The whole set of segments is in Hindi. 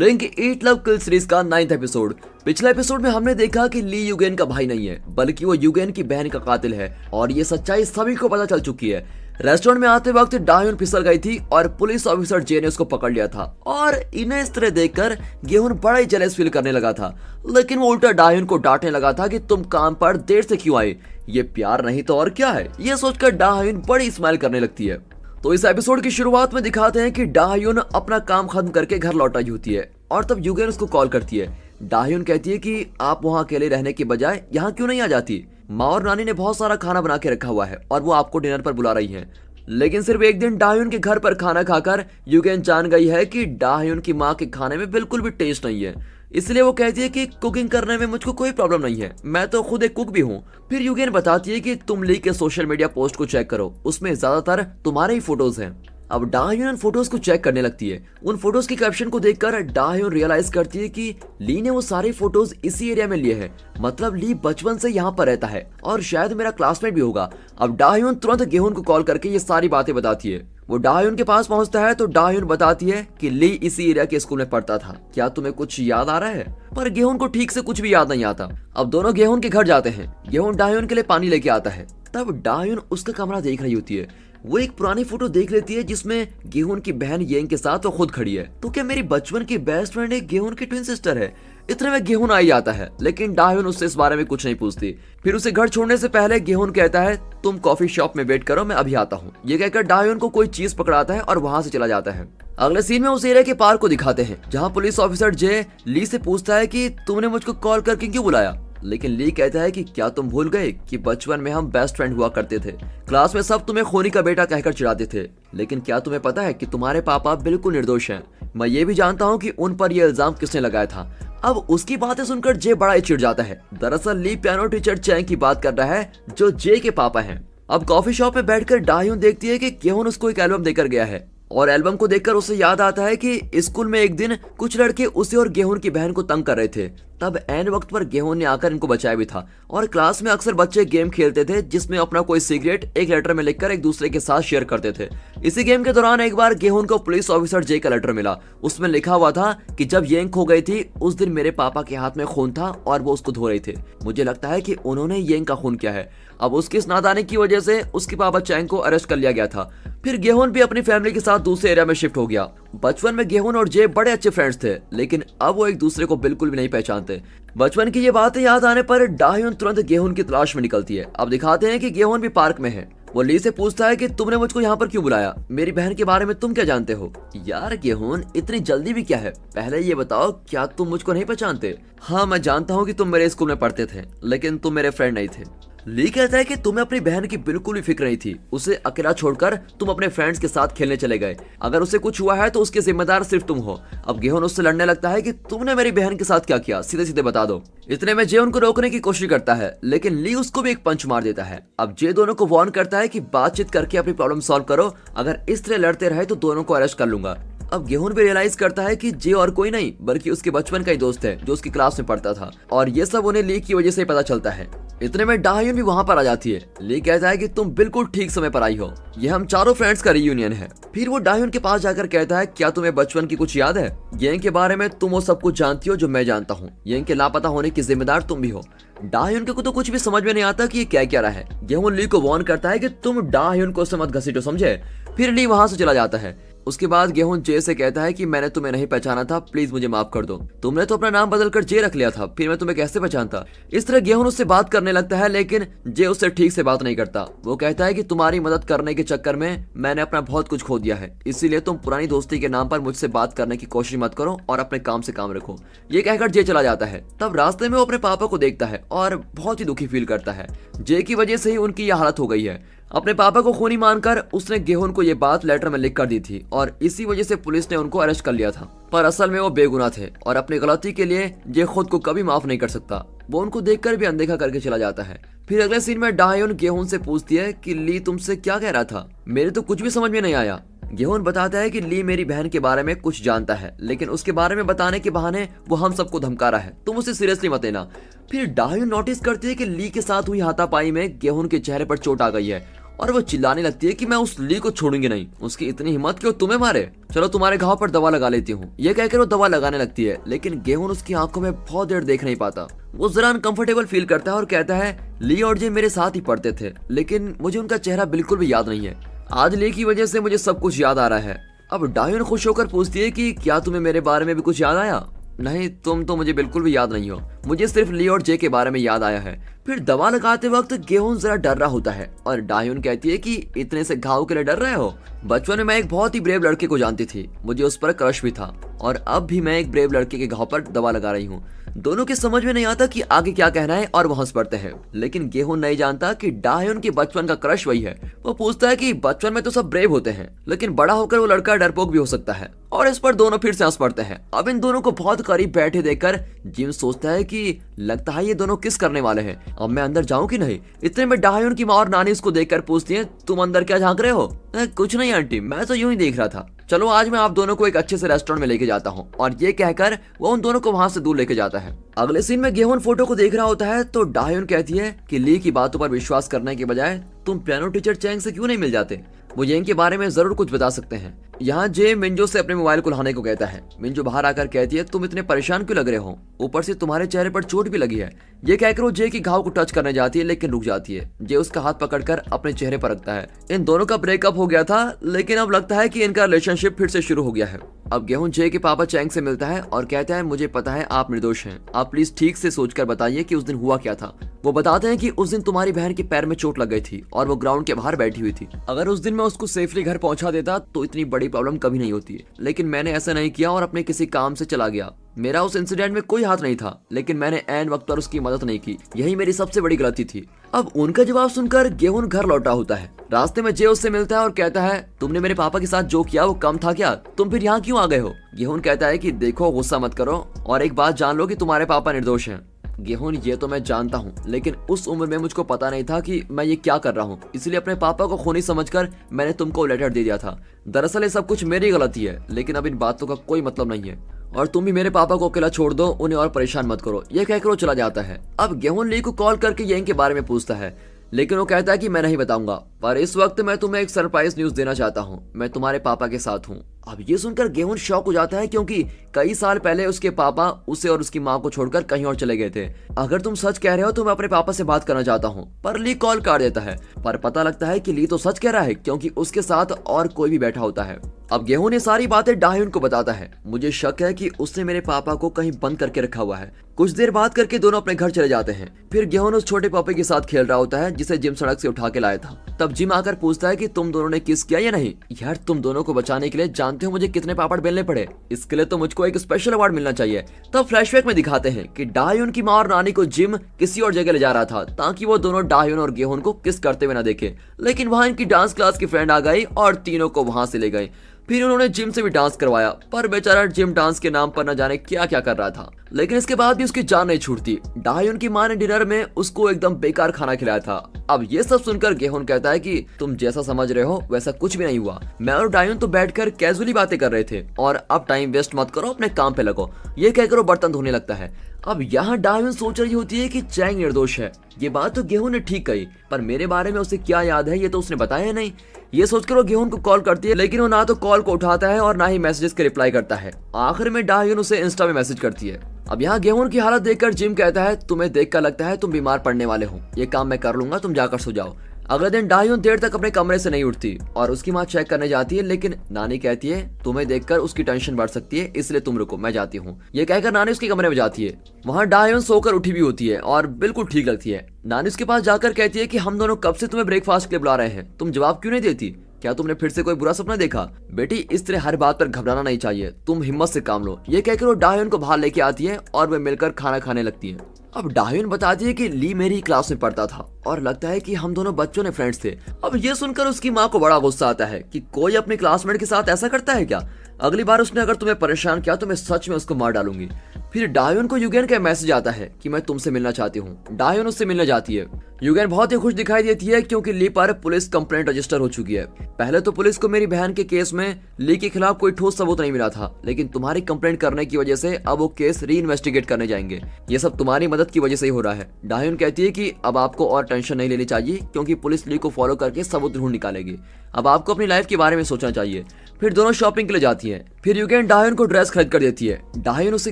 लिंक ईट लव किल सीरीज का 9th एपिसोड। पिछले एपिसोड में हमने देखा कि ली युगेन का भाई नहीं है बल्कि वो युगेन की बहन का कातिल है और ये सच्चाई सभी को पता चल चुकी है। रेस्टोरेंट में आते वक्त डाह्युन फिसल गई थी और पुलिस ऑफिसर जे ने उसको पकड़ लिया था और इन्हें इस तरह देखकर गेहून बड़ा ही जेलस फील करने लगा था, लेकिन वो उल्टा डाह्युन को डांटने लगा था कि तुम काम पर देर से क्यों आए, ये प्यार नहीं तो और क्या है। ये सोचकर डाह्युन बड़ी स्माइल करने लगती है। तो इस एपिसोड की शुरुआत में दिखाते हैं कि डाह्युन अपना काम खत्म करके घर लौट आई होती है और तब युगेन उसको कॉल करती है। डाह्युन कहती है कि आप वहाँ अकेले रहने की बजाय यहाँ क्यों नहीं आ जाती, माँ और नानी ने बहुत सारा खाना बना के रखा हुआ है और वो आपको डिनर पर बुला रही हैं। लेकिन सिर्फ एक दिन डाह्युन के घर पर खाना खाकर युगेन जान गई है कि डाह्युन की माँ के खाने में बिल्कुल भी टेस्ट नहीं है, इसलिए वो कहती है कि कुकिंग करने में मुझको कोई प्रॉब्लम नहीं है, मैं तो खुद एक कुक भी हूँ। फिर युगेन बताती है कि तुम ली के सोशल मीडिया पोस्ट को चेक करो, उसमें ज्यादातर तुम्हारे ही फोटोज हैं। अब डाह्युन उन फोटोज को चेक करने लगती है। उन फोटोज की कैप्शन को देखकर डाह्युन रियलाइज करती है कि ली ने वो सारे फोटोज इसी एरिया में लिए हैं, मतलब ली बचपन से यहाँ पर रहता है और शायद मेरा क्लासमेट भी होगा। अब डाह्युन तुरंत गेहून को कॉल करके ये सारी बातें बताती है। वो डाह्युन के पास पहुंचता है तो डाह्युन बताती है कि ली इसी एरिया के स्कूल में पढ़ता था, क्या तुम्हें कुछ याद आ रहा है? पर गेहून को ठीक से कुछ भी याद नहीं आता। अब दोनों गेहून के घर जाते हैं। गेहून डाह्युन के लिए पानी लेके आता है। तब डाह्युन उसका कमरा देख रही होती है। वो एक पुरानी फोटो देख लेती है जिसमें गेहून की बहन येंग के साथ वो खुद खड़ी है। तो क्या मेरी बचपन की बेस्ट फ्रेंड एक गेहून की ट्विन सिस्टर है? इतने में गेहून आ ही आता है, लेकिन डाह्युन उससे इस बारे में कुछ नहीं पूछती। फिर उसे घर छोड़ने से पहले गेहून कहता है तुम कॉफी शॉप में वेट करो, मैं अभी आता हूँ। ये कहकर डाह्युन को कोई चीज पकड़ाता है और वहां से चला जाता है। अगले सीन में उस एरिया के पार्क को दिखाते हैं जहाँ पुलिस ऑफिसर जे ली से पूछता है कि तुमने मुझको कॉल करके क्यों बुलाया, लेकिन ली कहता है कि क्या तुम भूल गए कि बचपन में हम बेस्ट फ्रेंड हुआ करते थे, क्लास में सब तुम्हें खूनी का बेटा कहकर चिढ़ाते थे, लेकिन क्या तुम्हें पता है कि तुम्हारे पापा बिल्कुल निर्दोष हैं। मैं ये भी जानता हूँ कि उन पर यह इल्जाम किसने लगाया था। अब उसकी बातें सुनकर जे बड़ा ही चिढ़ जाता है। दरअसल ली पियानो टीचर चैंग की बात कर रहा है जो जे के पापा हैं। अब कॉफी शॉप में बैठकर डाह्युन देखती है कि गेहून उसको एक एल्बम देकर गया है और एल्बम को देखकर उसे याद आता है कि स्कूल में एक दिन कुछ लड़के उसे और गेहून की बहन को तंग कर रहे थे। तब एन वक्त पर गेहून ने आकर इनको बचाया भी था और क्लास में अक्सर बच्चे गेम खेलते थे जिसमें अपना कोई सीक्रेट एक लेटर में लिखकर एक दूसरे के साथ शेयर करते थे। इसी गेम के दौरान एक बार गेहून को पुलिस ऑफिसर जे का लेटर मिला। उसमें लिखा हुआ था कि जब येंग खो गई थी उस दिन मेरे पापा के हाथ में खून था और वो उसको धो रहे थे। मुझे लगता है कि उन्होंने येंग का खून किया है। अब उसकी इस नादानी की वजह से उसके पापा चैंग को अरेस्ट कर लिया गया था। फिर गेहून भी अपनी फैमिली के साथ दूसरे एरिया में शिफ्ट हो गया। बचपन में गेहून और जे बड़े अच्छे फ्रेंड्स थे, लेकिन अब वो एक दूसरे को बिल्कुल भी नहीं पहचानते। बचपन की ये बातें याद आने पर डाह्युन तुरंत गेहून की तलाश में निकलती है। अब दिखाते हैं कि गेहून भी पार्क में है। वो ली से पूछता है कि तुमने मुझको यहाँ पर क्यों बुलाया, मेरी बहन के बारे में तुम क्या जानते हो? यार गेहून, इतनी जल्दी भी क्या है, पहले ये बताओ क्या तुम मुझको नहीं पहचानते? हाँ मैं जानता हूँ कि तुम मेरे स्कूल में पढ़ते थे, लेकिन तुम मेरे फ्रेंड नहीं थे। ली कहता है कि तुम्हें अपनी बहन की बिल्कुल भी फिक्र नहीं थी, उसे अकेला छोड़कर तुम अपने फ्रेंड्स के साथ खेलने चले गए। अगर उसे कुछ हुआ है तो उसके जिम्मेदार सिर्फ तुम हो। अब गेहून उससे लड़ने लगता है कि तुमने मेरी बहन के साथ क्या किया, सीधे सीधे बता दो। इतने में जे उनको रोकने की कोशिश करता है, लेकिन ली उसको भी एक पंच मार देता है। अब जे दोनों को वार्न करता है कि बातचीत करके अपनी प्रॉब्लम सॉल्व करो, अगर इस तरह लड़ते रहे तो दोनों को अरेस्ट कर लूंगा। अब गेहून भी रियलाइज करता है कि जे और कोई नहीं बल्कि उसके बचपन का ही दोस्त है जो उसकी क्लास में पढ़ता था और ये सब उन्हें ली की वजह से पता चलता है। इतने में डाह्युन भी वहाँ पर आ जाती है। ली कहता है कि तुम बिल्कुल ठीक समय पर आई हो, ये हम चारों फ्रेंड्स का रियूनियन है। फिर वो डाह्युन के पास जाकर कहता है क्या तुम्हें बचपन की कुछ याद है? येंग के बारे में तुम वो सब कुछ जानती हो जो मैं जानता हूँ, येंग के लापता होने की जिम्मेदार तुम भी हो। डाह्युन को तो कुछ भी समझ में नहीं आता कि ये क्या कह रहा है। गेहून ली को वार्न करता है कि तुम डाह्युन को मत घसीटो, समझे? फिर ली वहां से चला जाता है। उसके बाद गेहून जे से कहता है कि मैंने तुम्हें नहीं पहचाना था, प्लीज मुझे माफ कर दो, तुमने तो अपना नाम बदलकर जे रख लिया था, फिर मैं तुम्हें कैसे पहचानता? इस तरह गेहून उससे बात करने लगता है, लेकिन जे उससे ठीक से बात नहीं करता। वो कहता है कि तुम्हारी मदद करने के चक्कर में मैंने अपना बहुत कुछ खो दिया है, इसीलिए तुम पुरानी दोस्ती के नाम पर मुझसे बात करने की कोशिश मत करो और अपने काम से काम रखो। ये कहकर जे चला जाता है। तब रास्ते में वो अपने पापा को देखता है और बहुत ही दुखी फील करता है। जे की वजह से ही उनकी यह हालत हो गई है। अपने पापा को खूनी मानकर उसने गेहून को ये बात लेटर में लिख कर दी थी और इसी वजह से पुलिस ने उनको अरेस्ट कर लिया था, पर असल में वो बेगुनाह थे और अपनी गलती के लिए जे खुद को कभी माफ नहीं कर सकता। वो उनको देखकर भी अनदेखा करके चला जाता है। फिर अगले सीन में डाह्युन गेहून से पूछती है कि ली तुमसे क्या कह रहा था, मेरे तो कुछ भी समझ में नहीं आया। गेहून बताता है कि ली मेरी बहन के बारे में कुछ जानता है, लेकिन उसके बारे में बताने के बहाने वो हम सबको धमका रहा है, तुम उसे सीरियसली मत लेना। फिर डाह्युन नोटिस करती है कि ली के साथ हुई हाथापाई में गेहून के चेहरे पर चोट आ गई है और वो चिल्लाने लगती है कि मैं उस ली को छोड़ूंगी नहीं, उसकी इतनी हिम्मत कि वो तुम्हें मारे, चलो तुम्हारे घाव पर दवा लगा लेती हूँ। ये कहकर वो दवा लगाने लगती है, लेकिन गेहूं उसकी आंखों में बहुत देर देख नहीं पाता। वो जरा अनकंफर्टेबल फील करता है और कहता है ली और जे मेरे साथ ही पढ़ते थे, लेकिन मुझे उनका चेहरा बिल्कुल भी याद नहीं है। आज ली की वजह से मुझे सब कुछ याद आ रहा है। अब डायोन खुश होकर पूछती है कि क्या तुम्हें मेरे बारे में भी कुछ याद आया? नहीं, तुम तो मुझे बिल्कुल भी याद नहीं हो, मुझे सिर्फ ली और जे के बारे में याद आया है। फिर दवा लगाते वक्त गेहूं जरा डर रहा होता है और डायोन कहती है कि इतने से घाव के लिए डर रहे हो? बचपन में मैं एक बहुत ही ब्रेव लड़के को जानती थी, मुझे उस पर क्रश भी था और अब भी मैं एक ब्रेव लड़के के घाव पर दवा लगा रही हूँ। दोनों के समझ में नहीं आता कि आगे क्या कहना है और वो हंस पड़ते हैं, लेकिन गेहूं नहीं जानता कि डायोन के बचपन का क्रश वही है। वो पूछता है कि बचपन में तो सब ब्रेव होते हैं, लेकिन बड़ा होकर वो लड़का डरपोक भी हो सकता है, और इस पर दोनों फिर से हंस पड़ते हैं। अब इन दोनों को बहुत करीब बैठे देखकर जिम सोचता है कि लगता है ये दोनों किस करने वाले हैं, अब मैं अंदर जाऊं कि नहीं। इतने में डायोन की माँ और नानी उसको देखकर पूछती है तुम अंदर क्या झांक रहे हो? कुछ नहीं आंटी, मैं तो यूं ही देख रहा था, चलो आज मैं आप दोनों को एक अच्छे से रेस्टोरेंट में लेके जाता हूँ। और ये कहकर वो उन दोनों को वहां से दूर लेके जाता है। अगले सीन में गेहूं फोटो को देख रहा होता है तो डायोन कहती है कि ली की बातों पर विश्वास करने के बजाय तुम पियानो टीचर चैंग से क्यों नहीं मिल जाते, मुझे इनके बारे में जरूर कुछ बता सकते हैं। यहाँ जे मिंजो से अपने मोबाइल को लाने को कहता है। मिंजो बाहर आकर कहती है तुम इतने परेशान क्यों लग रहे हो, ऊपर से तुम्हारे चेहरे पर चोट भी लगी है। ये कहकर वो जे की घाव को टच करने जाती है, लेकिन रुक जाती है। जे उसका हाथ पकड़कर अपने चेहरे पर रखता है। इन दोनों का ब्रेकअप हो गया था, लेकिन अब लगता है कि इनका रिलेशनशिप फिर से शुरू हो गया है। अब गेहूं जे के पापा चैंग से मिलता है और कहता है मुझे पता है आप निर्दोष हैं, आप प्लीज ठीक से सोचकर बताइए कि उस दिन हुआ क्या था। वो बताते हैं कि उस दिन तुम्हारी बहन के पैर में चोट लग गई थी और वो ग्राउंड के बाहर बैठी हुई थी। अगर उस दिन मैं उसको सेफली घर पहुंचा देता तो इतनी बड़ी प्रॉब्लम कभी नहीं होती, लेकिन मैंने ऐसा नहीं किया और अपने किसी काम से चला गया। मेरा उस इंसिडेंट में कोई हाथ नहीं था, लेकिन मैंने ऐन वक्त पर उसकी मदद नहीं की, यही मेरी सबसे बड़ी गलती थी। अब उनका जवाब सुनकर गेहूं घर लौटा होता है। रास्ते में जे उससे मिलता है और कहता है तुमने मेरे पापा के साथ जो किया वो कम था क्या, तुम फिर यहाँ क्यों आ गए हो? गेहूं कहता है कि देखो गुस्सा मत करो और एक बात जान लो कि तुम्हारे पापा निर्दोष हैं। गेहूं ये तो मैं जानता हूँ, लेकिन उस उम्र में मुझको पता नहीं था कि मैं ये क्या कर रहा हूँ, इसलिए अपने पापा को खूनी समझकर मैंने तुमको लेटर दे दिया था। दरअसल ये सब कुछ मेरी गलती है, लेकिन अब इन बातों का कोई मतलब नहीं है और तुम भी मेरे पापा को अकेला छोड़ दो, उन्हें और परेशान मत करो। ये कहकर वो चला जाता है। अब गेहूं ली को कॉल करके यंग के बारे में पूछता है, लेकिन वो कहता है कि मैं नहीं बताऊंगा, पर इस वक्त मैं तुम्हें एक सरप्राइज न्यूज देना चाहता हूँ, मैं तुम्हारे पापा के साथ हूँ। अब ये सुनकर गेहूं शॉक हो जाता है, क्योंकि कई साल पहले उसके पापा उसे और उसकी माँ को छोड़कर कहीं और चले गए थे। अगर तुम सच कह रहे हो तो मैं अपने पापा से बात करना चाहता हूँ। पर ली कॉल काट देता है, पर पता लगता है कि ली तो सच कह रहा है, क्योंकि उसके साथ और कोई भी बैठा होता है। अब गेहूं ने सारी बातें डायोन को बताता है। मुझे शक है कि उसने मेरे पापा को कहीं बंद करके रखा हुआ है। कुछ देर बात करके दोनों अपने घर चले जाते हैं। फिर गेहूं उस छोटे पापे के साथ खेल रहा होता है जिसे जिम सड़क से उठा के लाया था। तब जिम आकर पूछता है कि तुम दोनों ने किस किया या नहीं। यार तुम दोनों को बचाने के लिए जानते हो मुझे कितने पापड़ बेलने पड़े, इसके लिए तो मुझको एक स्पेशल अवार्ड मिलना चाहिए। तब फ्लैशबैक में दिखाते हैं कि डायोन की माँ और नानी को जिम किसी और जगह ले जा रहा था ताकि वो दोनों डायोन और गेहूं को किस करते हुए ना देखे, लेकिन वहां इनकी डांस क्लास की फ्रेंड आ गई और तीनों को वहां से ले गई। फिर उन्होंने जिम से भी डांस करवाया, पर बेचारा जिम डांस के नाम पर न जाने क्या क्या कर रहा था, लेकिन इसके बाद भी उसकी जान नहीं छूटती। डायोन की मां ने डिनर में उसको एकदम बेकार खाना खिलाया था। अब ये सब सुनकर गेहूं कहता है कि तुम जैसा समझ रहे हो वैसा कुछ भी नहीं हुआ, मैं और डायोन तो बैठकर कैजुअली बातें कर रहे थे और अब टाइम वेस्ट मत करो, अपने काम पे लगो। ये कहकर वो बर्तन धोने लगता है। अब यहाँ डायोन सोच रही होती है कि चैंग निर्दोष है। ये बात तो गेहूं ने ठीक कही, पर मेरे बारे में उसे क्या याद है ये तो उसने बताया नहीं। ये सोचकर वो गेहूं को कॉल करती है, लेकिन वो ना तो कॉल को उठाता है और ना ही मैसेजेस के रिप्लाई करता है। आखिर में डायोन उसे इंस्टा में मैसेज करती है। अब यहाँ गेहूं की हालत देखकर जिम कहता है तुम्हें देखकर लगता है तुम बीमार पड़ने वाले हो, ये काम मैं कर लूंगा, तुम जाकर सो जाओ। अगले दिन डायोन देर तक अपने कमरे से नहीं उठती और उसकी माँ चेक करने जाती है, लेकिन नानी कहती है तुम्हें देखकर उसकी टेंशन बढ़ सकती है, इसलिए तुम रुको, मैं जाती हूँ। ये कहकर नानी उसके कमरे में जाती है। वहाँ डायोन सोकर उठी भी होती है और बिल्कुल ठीक लगती है। नानी उसके पास जाकर कहती है कि हम दोनों कब से तुम्हें ब्रेकफास्ट के लिए बुला रहे हैं, तुम जवाब क्यों नहीं देती? क्या तुमने फिर से कोई बुरा सपना देखा? बेटी इस तरह हर बात पर घबराना नहीं चाहिए, तुम हिम्मत से काम लो। ये कहकर वो डायोन को बाहर लेके आती है और वे मिलकर खाना खाने लगती है। अब डायोन बताती है कि ली मेरी क्लास में पढ़ता था और लगता है कि हम दोनों बच्चों ने फ्रेंड्स थे। अब ये सुनकर उसकी माँ को बड़ा गुस्सा आता है कि कोई अपने क्लासमेट के साथ ऐसा करता है क्या? अगली बार उसने अगर तुम्हें परेशान किया तो मैं सच में उसको मार डालूंगी। फिर डायोन को युगेन का मैसेज आता है कि मैं तुमसे मिलना चाहती हूँ। डायोन उससे मिलने जाती है। युगेन बहुत ही खुश दिखाई देती है क्योंकि ली पर पुलिस कंप्लेंट रजिस्टर हो चुकी है। पहले तो पुलिस को मेरी बहन के केस में ली के खिलाफ कोई ठोस सबूत नहीं मिला था, लेकिन तुम्हारी कंप्लेंट करने की वजह से अब वो केस री इन्वेस्टिगेट करने जाएंगे। ये सब तुम्हारी मदद की वजह से ही हो रहा है। डाह्युन कहती है कि अब आपको और टेंशन नहीं लेनी चाहिए क्योंकि पुलिस ली को फॉलो करके सबूत ढूंढ निकालेगी। अब आपको अपनी लाइफ के बारे में सोचना चाहिए। फिर दोनों शॉपिंग के लिए जाती हैं। फिर युगेन डाह्युन को ड्रेस खरीद कर देती है। डाह्युन उसे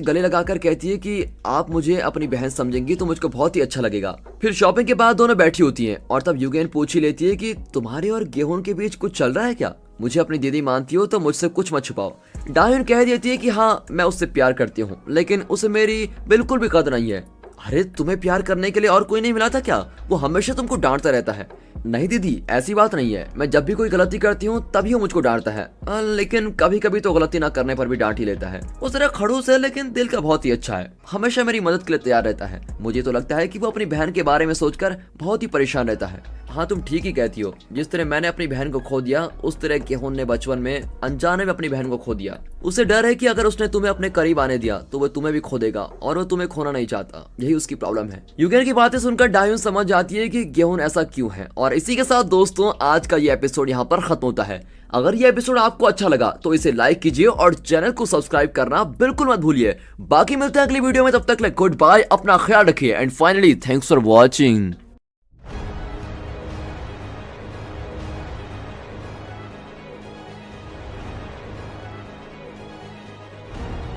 गले लगाकर कहती है कि आप मुझे अपनी बहन समझेंगी तो मुझको बहुत ही अच्छा लगेगा। फिर शॉपिंग के बाद दोनों बैठी होती हैं और तब युगेन पूछ ही लेती है कि तुम्हारे और गेहून के बीच कुछ चल रहा है क्या? मुझे अपनी दीदी मानती हो तो मुझसे कुछ मत छुपाओ। डाह्युन कह देती है कि हाँ, मैं उससे प्यार करती हूँ, लेकिन उसे मेरी बिल्कुल भी कदर नहीं है। अरे तुम्हें प्यार करने के लिए और कोई नहीं मिला था क्या? वो हमेशा तुमको डांटता रहता है। नहीं दीदी, ऐसी बात नहीं है। मैं जब भी कोई गलती करती हूँ तभी वो मुझको डांटता है, लेकिन कभी कभी तो गलती ना करने पर भी डांट ही लेता है। वो जरा खड़ूस है लेकिन दिल का बहुत ही अच्छा है। हमेशा मेरी मदद के लिए तैयार रहता है। मुझे तो लगता है कि वो अपनी बहन के बारे में सोचकर बहुत ही परेशान रहता है। हाँ, तुम ठीक ही कहती हो। जिस तरह मैंने अपनी बहन को खो दिया, उस तरह गेहून ने बचपन में अनजाने में अपनी बहन को खो दिया। उसे डर है कि अगर उसने तुम्हें अपने करीब आने दिया तो वो तुम्हें भी खो देगा और वो तुम्हें खोना नहीं चाहता। यही उसकी प्रॉब्लम है। युगेन की बातें सुनकर डाह्युन समझ जाती है कि गेहून ऐसा क्यों है। और इसी के साथ दोस्तों, आज का ये एपिसोड यहाँ पर खत्म होता है। अगर ये एपिसोड आपको अच्छा लगा तो इसे लाइक कीजिए और चैनल को सब्सक्राइब करना बिल्कुल मत भूलिए। बाकी मिलते हैं अगली वीडियो में, तब तक गुड बाय, अपना ख्याल रखिए and finally thanks for watching.